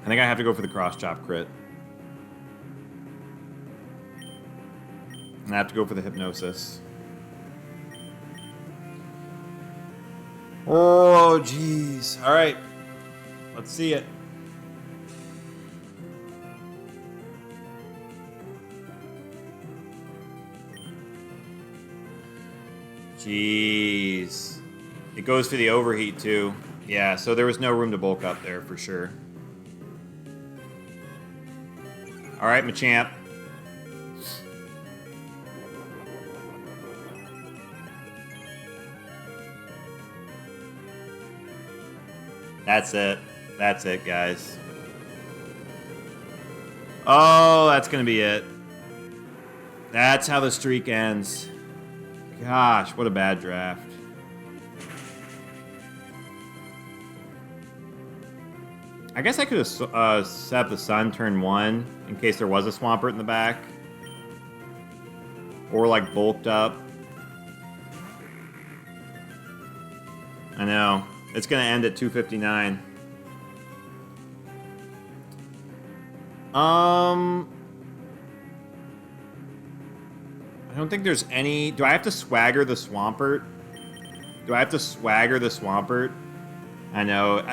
I think I have to go for the Cross Chop crit. And I have to go for the Hypnosis. Oh, jeez. All right. Let's see it. Jeez. It goes for the Overheat, too. Yeah, so there was no room to bulk up there for sure. All right, Machamp. That's it. That's it, guys. Oh, that's going to be it. That's how the streak ends. Gosh, what a bad draft. I guess I could have set up the Sun turn 1 in case there was a Swampert in the back. Or, like, bulked up. I know. It's going to end at 259. I don't think there's any... Do I have to swagger the Swampert? Do I have to swagger the Swampert? I know.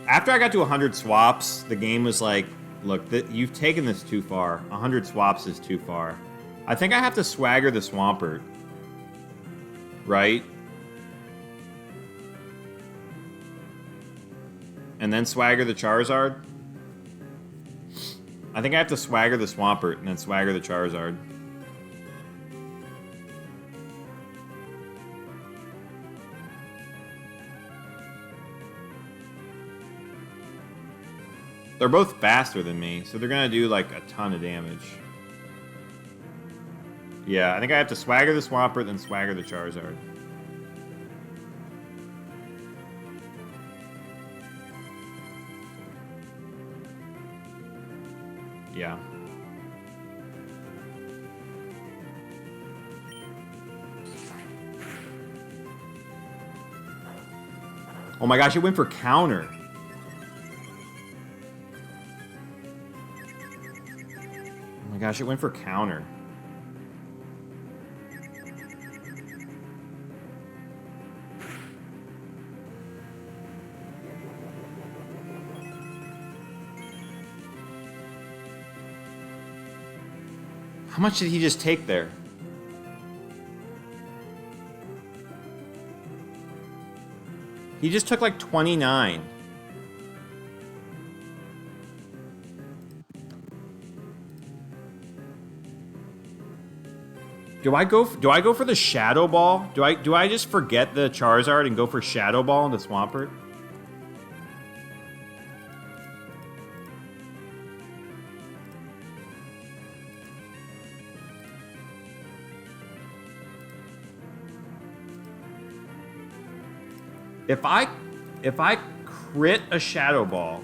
After I got to 100 swaps, the game was like, look, you've taken this too far. 100 swaps is too far. I think I have to swagger the Swampert. Right? And then swagger the Charizard? I think I have to swagger the Swampert and then swagger the Charizard. They're both faster than me, so they're gonna do like a ton of damage. Yeah, I think I have to swagger the Swampert, then swagger the Charizard. Yeah. Oh my gosh, it went for counter. Oh my gosh, it went for counter. How much did he just take there? He just took like 29. Do I go for the Shadow Ball? Do I just forget the Charizard and go for Shadow Ball into Swampert? If I crit a Shadow Ball,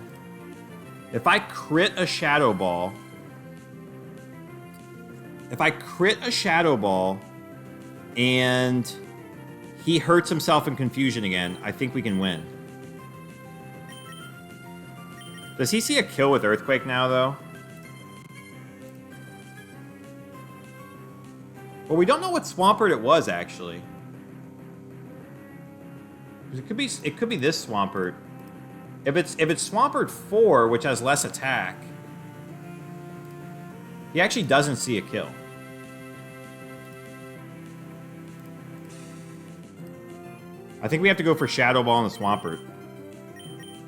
if I crit a Shadow Ball and he hurts himself in confusion again, I think we can win. Does he see a kill with Earthquake now, though? Well, we don't know what Swampert it was, actually. It could be this Swampert. If it's Swampert 4, which has less attack, he actually doesn't see a kill. I think we have to go for Shadow Ball and the Swampert.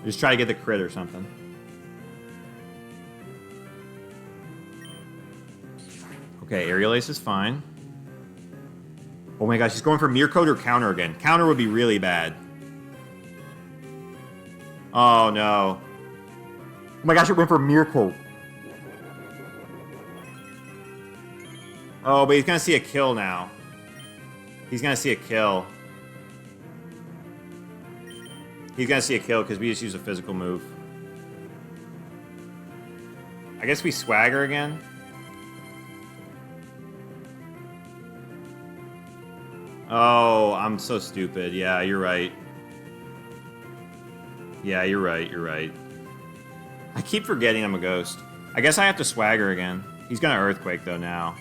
Just try to get the crit or something. Okay, Aerial Ace is fine. Oh my gosh, he's going for Mirror Coat or Counter again. Counter would be really bad. Oh no. Oh my gosh, it went for Mirror Coat. Oh, but he's gonna see a kill now. He's gonna see a kill. He's gonna see a kill because we just use a physical move. I guess we Swagger again. Oh, I'm so stupid. Yeah, you're right. Yeah, you're right. You're right. I keep forgetting I'm a ghost. I guess I have to Swagger again. He's gonna Earthquake, though, now.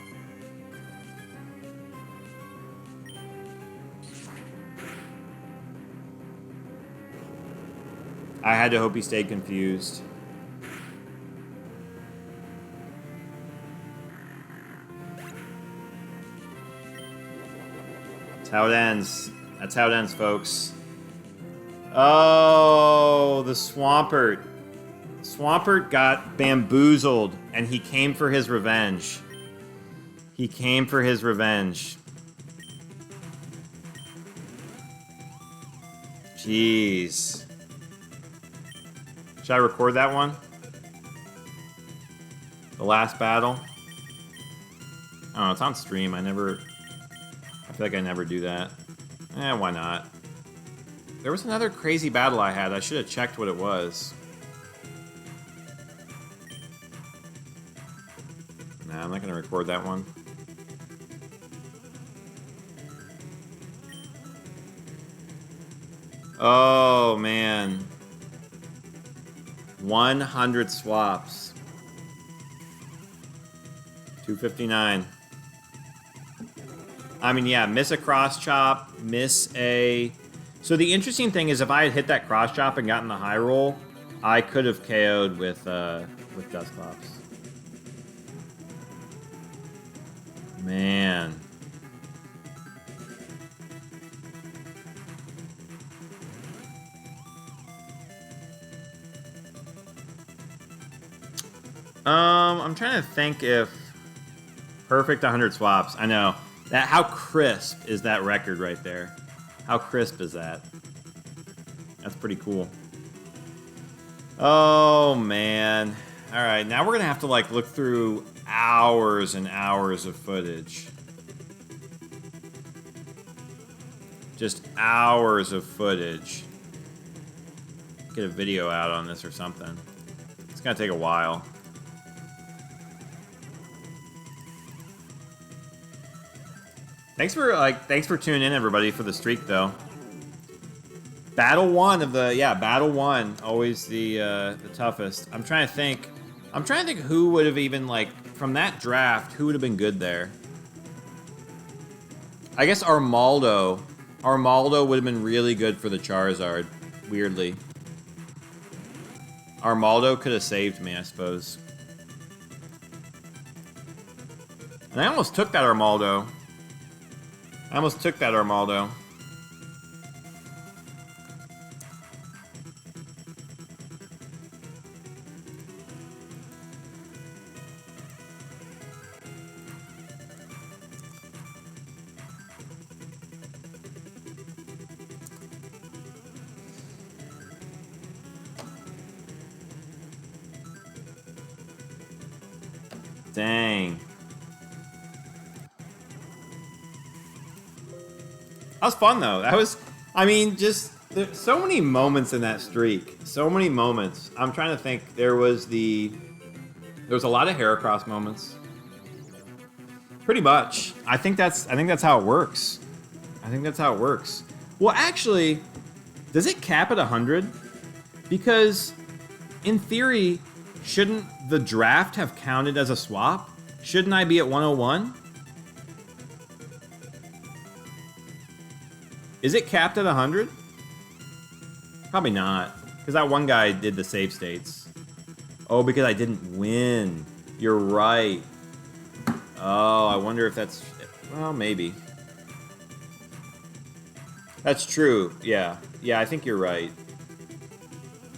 I had to hope he stayed confused. That's how it ends. That's how it ends, folks. Oh, the Swampert. Swampert got bamboozled, and he came for his revenge. He came for his revenge. Jeez. Should I record that one? The last battle? Oh, it's on stream. I feel like I never do that. Why not? There was another crazy battle I had. I should have checked what it was. Nah, I'm not going to record that one. Oh, man. 100 swaps. 259. I mean, yeah, miss a cross chop, miss a... So the interesting thing is if I had hit that cross chop and gotten the high roll, I could have KO'd with Dusclops. Man. I'm trying to think if perfect 100 swaps. I know. How crisp is that record right there? How crisp is that? That's pretty cool. Oh, man. All right, now we're going to have to, like, look through hours and hours of footage. Just hours of footage. Get a video out on this or something. It's going to take a while. Thanks for tuning in, everybody, for the streak, though. Battle 1 of the... Yeah, Battle 1. Always the toughest. I'm trying to think who would have even, like... From that draft, who would have been good there? I guess Armaldo. Armaldo would have been really good for the Charizard. Weirdly. Armaldo could have saved me, I suppose. And I almost took that Armaldo. Dang. That was fun, though. That was, I mean, just There's so many moments in that streak. So many moments. I'm trying to think. There was a lot of Heracross moments. Pretty much. I think that's how it works. I think that's how it works. Well, actually, does it cap at 100? Because in theory, shouldn't the draft have counted as a swap? Shouldn't I be at 101? Is it capped at 100? Probably not, because that one guy did the save states. Oh, because I didn't win. You're right. Oh, I wonder if that's... Well, maybe. That's true, yeah. Yeah, I think you're right.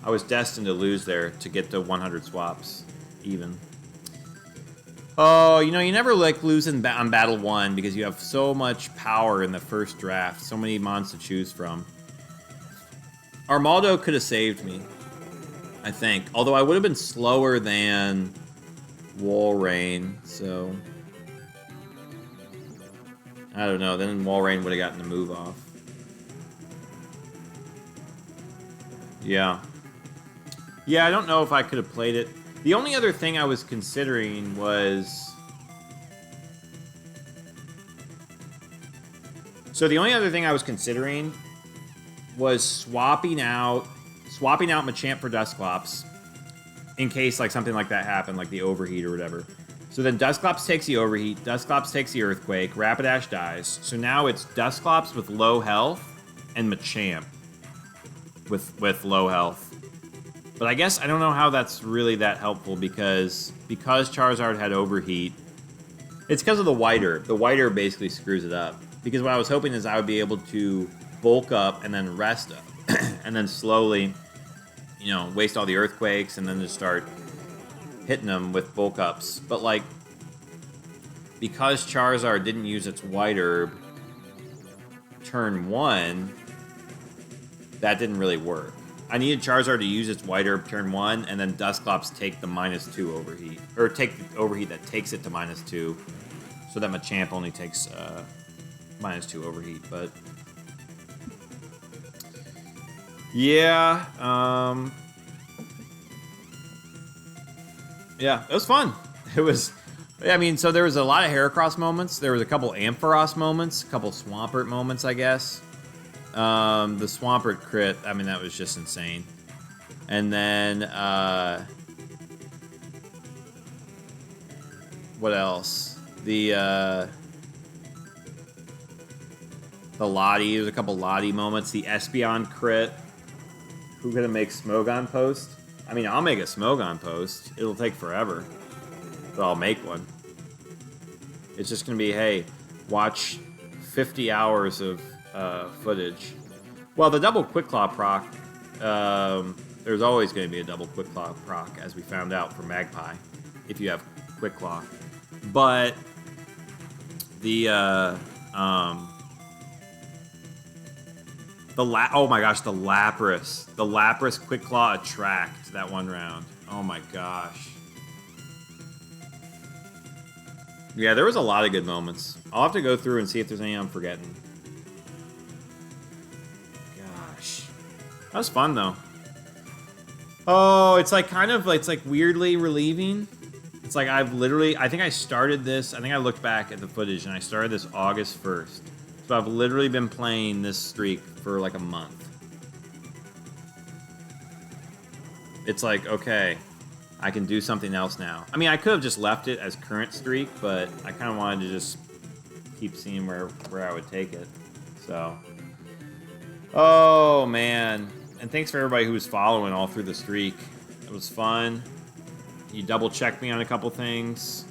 I was destined to lose there to get to 100 swaps, even. Oh, you know, you never like losing on Battle 1 because you have so much power in the first draft. So many mons to choose from. Armaldo could have saved me, I think. Although I would have been slower than Walrein, so... I don't know, then Walrein would have gotten the move off. Yeah. Yeah, I don't know if I could have played it. The only other thing I was considering was... So the only other thing I was considering was swapping out Machamp for Dusclops in case like something like that happened, like the overheat or whatever. So then Dusclops takes the overheat, Dusclops takes the earthquake, Rapidash dies. So now it's Dusclops with low health and Machamp with low health. But I guess I don't know how that's really that helpful because Charizard had overheat. It's because of the Whiter. The Whiter basically screws it up. Because what I was hoping is I would be able to bulk up and then rest up and then slowly, you know, waste all the earthquakes and then just start hitting them with bulk ups. But like, because Charizard didn't use its White Herb turn 1, that didn't really work. I needed Charizard to use its White Herb turn 1 and then Dusclops take the -2 overheat. Or take the overheat that takes it to -2. So that Machamp only takes -2 overheat, but... Yeah, yeah, it was fun. It was, I mean, so there was a lot of Heracross moments. There was a couple Ampharos moments, a couple Swampert moments, I guess. The Swampert crit, I mean, that was just insane. And then, what else? The Lottie, there's a couple Lottie moments. The Espeon crit. Who gonna make Smogon post? I mean, I'll make a Smogon post. It'll take forever, but I'll make one. It's just gonna be, hey, watch 50 hours of footage. Well, the double Quick Claw proc, there's always gonna be a double Quick Claw proc, as we found out for Magpie, if you have Quick Claw. But the oh my gosh, the Lapras. The Lapras Quick Claw attract that one round. Oh my gosh. Yeah, there was a lot of good moments. I'll have to go through and see if there's any I'm forgetting. Gosh. That was fun, though. Oh, it's like kind of, it's like weirdly relieving. It's like I've literally, I think I started this, I think I looked back at the footage and I started this August 1st. So I've literally been playing this streak for like a month. It's like, okay, I can do something else now. I mean, I could have just left it as current streak, but I kind of wanted to just keep seeing where I would take it. So, oh man. And thanks for everybody who was following all through the streak. It was fun. You double checked me on a couple things.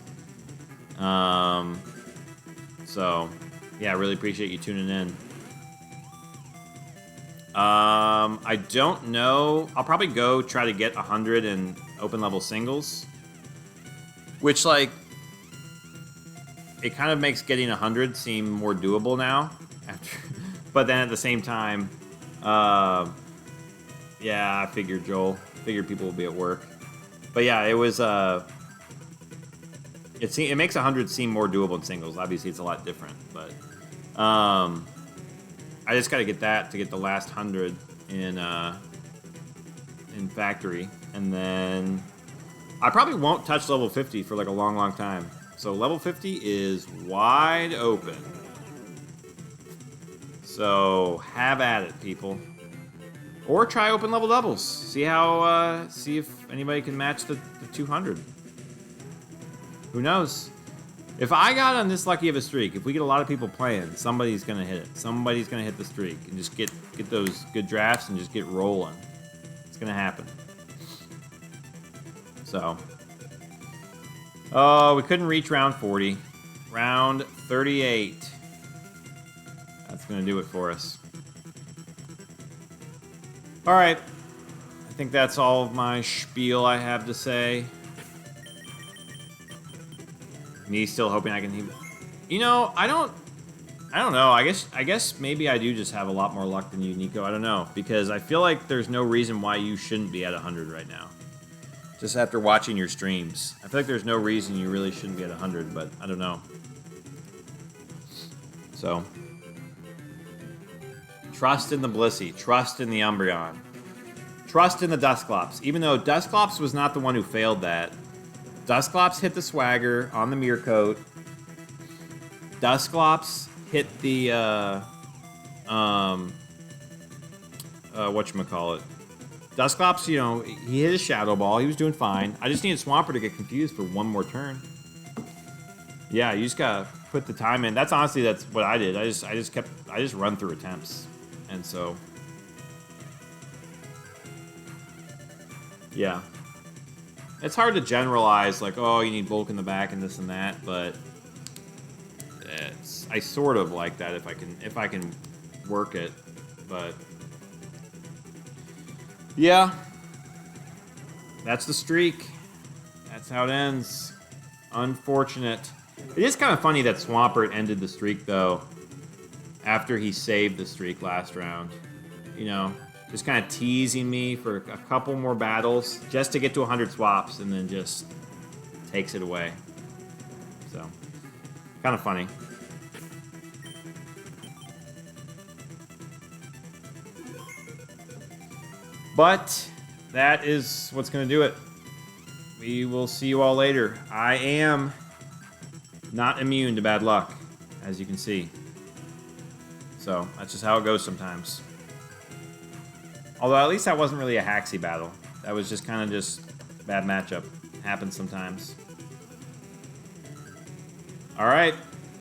So, yeah, I really appreciate you tuning in. I don't know. I'll probably go try to get 100 in open level singles. Which, like, it kind of makes getting 100 seem more doable now. But then at the same time, yeah, I figured, Joel. Figured people will be at work. But yeah, it was, it makes 100 seem more doable in singles. Obviously, it's a lot different, but I just got to get that to get the last 100. in factory, and then I probably won't touch level 50 for like a long, long time. So level 50 is wide open. So have at it, people. Or try open level doubles. See how, see if anybody can match the 200. Who knows? If I got on this lucky of a streak, if we get a lot of people playing, somebody's gonna hit it. Somebody's gonna hit the streak and just get those good drafts and just get rolling. It's gonna happen. So, oh, we couldn't reach round 40. Round 38. That's gonna do it for us. All right, I think that's all of my spiel I have to say. Me still hoping I can. You know, I don't know. I guess maybe I do just have a lot more luck than you, Nico. I don't know, because I feel like there's no reason why you shouldn't be at 100 right now. Just after watching your streams, I feel like there's no reason you really shouldn't be at 100, but I don't know. So, trust in the Blissey, trust in the Umbreon, trust in the Dusclops. Even though Dusclops was not the one who failed that. Dusclops hit the Swagger on the Mirror Coat. Dusclops hit the, whatchamacallit. Dusclops, you know, he hit his Shadow Ball. He was doing fine. I just needed Swampert to get confused for one more turn. Yeah, you just gotta put the time in. That's what I did. I just run through attempts. And so, yeah. It's hard to generalize, like, oh, you need bulk in the back and this and that, but I sort of like that if I can work it, but yeah, that's the streak. That's how it ends. Unfortunate. It is kind of funny that Swampert ended the streak though after he saved the streak last round. You know. Just kind of teasing me for a couple more battles just to get to 100 swaps and then just takes it away. So, kind of funny. But that is what's going to do it. We will see you all later. I am not immune to bad luck, as you can see. So, that's just how it goes sometimes. Although at least that wasn't really a Haxie battle. That was just kind of just bad matchup. Happens sometimes. All right.